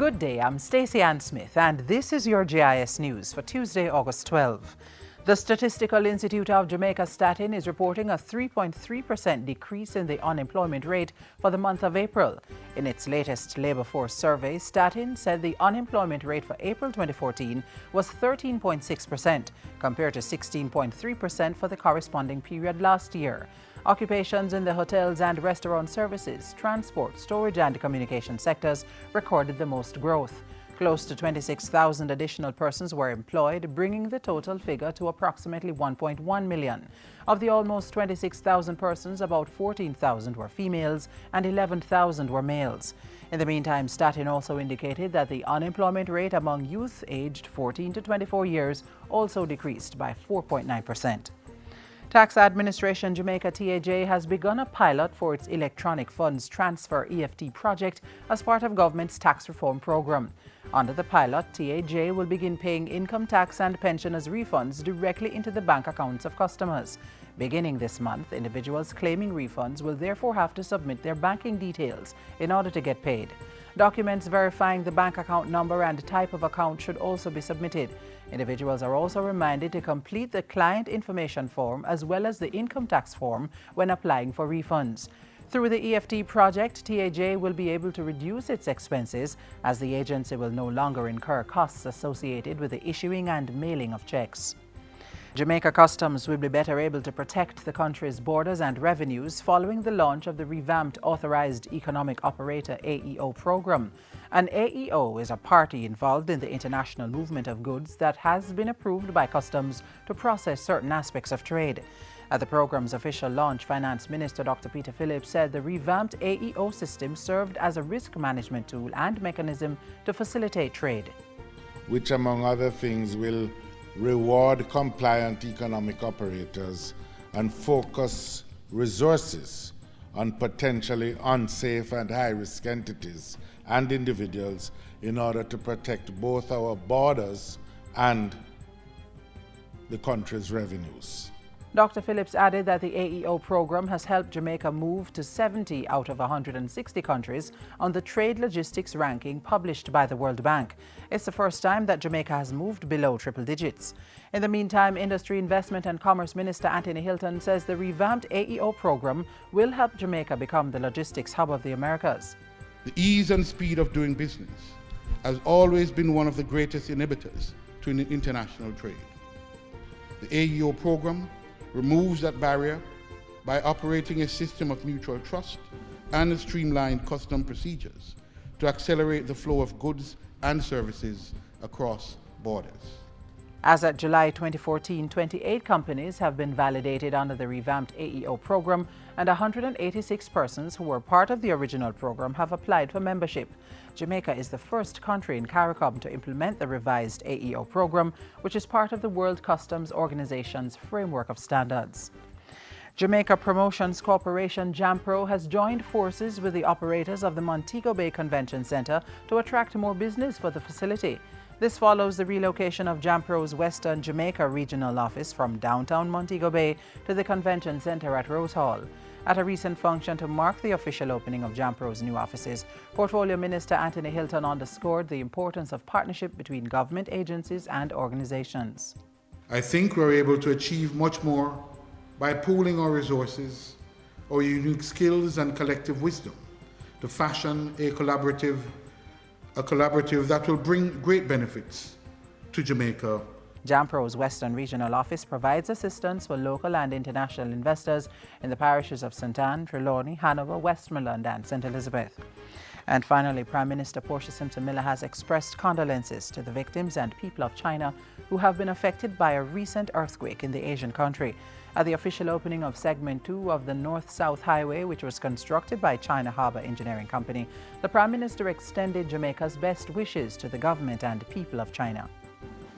Good day, I'm Stacey Ann Smith, and this is your JIS News for Tuesday, August 12. The Statistical Institute of Jamaica Statin is reporting a 3.3% decrease in the unemployment rate for the month of April. In its latest labor force survey, Statin said the unemployment rate for April 2014 was 13.6%, compared to 16.3% for the corresponding period last year. Occupations in the hotels and restaurant services, transport, storage and communication sectors recorded the most growth. Close to 26,000 additional persons were employed, bringing the total figure to approximately 1.1 million. Of the almost 26,000 persons, about 14,000 were females and 11,000 were males. In the meantime, Statin also indicated that the unemployment rate among youth aged 14 to 24 years also decreased by 4.9%. Tax Administration Jamaica TAJ has begun a pilot for its electronic funds transfer EFT project as part of government's tax reform program. Under the pilot, TAJ will begin paying income tax and pensioners' refunds directly into the bank accounts of customers. Beginning this month, individuals claiming refunds will therefore have to submit their banking details in order to get paid. Documents verifying the bank account number and type of account should also be submitted. Individuals are also reminded to complete the client information form as well as the income tax form when applying for refunds. Through the EFT project, TAJ will be able to reduce its expenses as the agency will no longer incur costs associated with the issuing and mailing of checks. Jamaica Customs will be better able to protect the country's borders and revenues following the launch of the Revamped Authorized Economic Operator AEO program. An AEO is a party involved in the international movement of goods that has been approved by Customs to process certain aspects of trade. At the program's official launch, Finance Minister Dr. Peter Phillips said the revamped AEO system served as a risk management tool and mechanism to facilitate trade, which among other things will reward compliant economic operators and focus resources on potentially unsafe and high-risk entities and individuals in order to protect both our borders and the country's revenues. Dr. Phillips added that the AEO program has helped Jamaica move to 70 out of 160 countries on the trade logistics ranking published by the World Bank. It's the first time that Jamaica has moved below triple digits. In the meantime, Industry, Investment and Commerce Minister Anthony Hilton says the revamped AEO program will help Jamaica become the logistics hub of the Americas. The ease and speed of doing business has always been one of the greatest inhibitors to international trade. The AEO program removes that barrier by operating a system of mutual trust and streamlined custom procedures to accelerate the flow of goods and services across borders. As at July 2014, 28 companies have been validated under the revamped AEO program, and 186 persons who were part of the original program have applied for membership. Jamaica is the first country in CARICOM to implement the revised AEO program, which is part of the World Customs Organization's framework of standards. Jamaica Promotions Corporation JAMPRO has joined forces with the operators of the Montego Bay Convention Center to attract more business for the facility. This follows the relocation of JAMPRO's Western Jamaica regional office from downtown Montego Bay to the convention center at Rose Hall. At a recent function to mark the official opening of JAMPRO's new offices, Portfolio Minister Anthony Hilton underscored the importance of partnership between government agencies and organizations. I think we're able to achieve much more by pooling our resources, our unique skills and collective wisdom to fashion a collaborative that will bring great benefits to Jamaica. JAMPRO's Western Regional Office provides assistance for local and international investors in the parishes of St. Anne, Trelawney, Hanover, Westmoreland and St. Elizabeth. And finally, Prime Minister Portia Simpson Miller has expressed condolences to the victims and people of China who have been affected by a recent earthquake in the Asian country. At the official opening of Segment 2 of the North-South Highway, which was constructed by China Harbour Engineering Company, the Prime Minister extended Jamaica's best wishes to the government and people of China.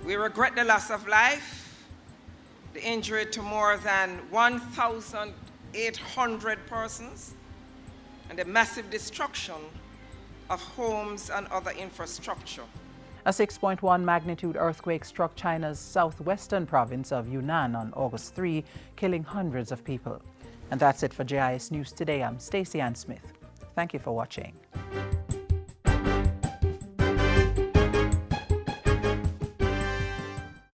We regret the loss of life, the injury to more than 1,800 persons, and the massive destruction of homes and other infrastructure. A 6.1 magnitude earthquake struck China's southwestern province of Yunnan on August 3, killing hundreds of people. And that's it for JIS News Today. I'm Stacey Ann Smith. Thank you for watching.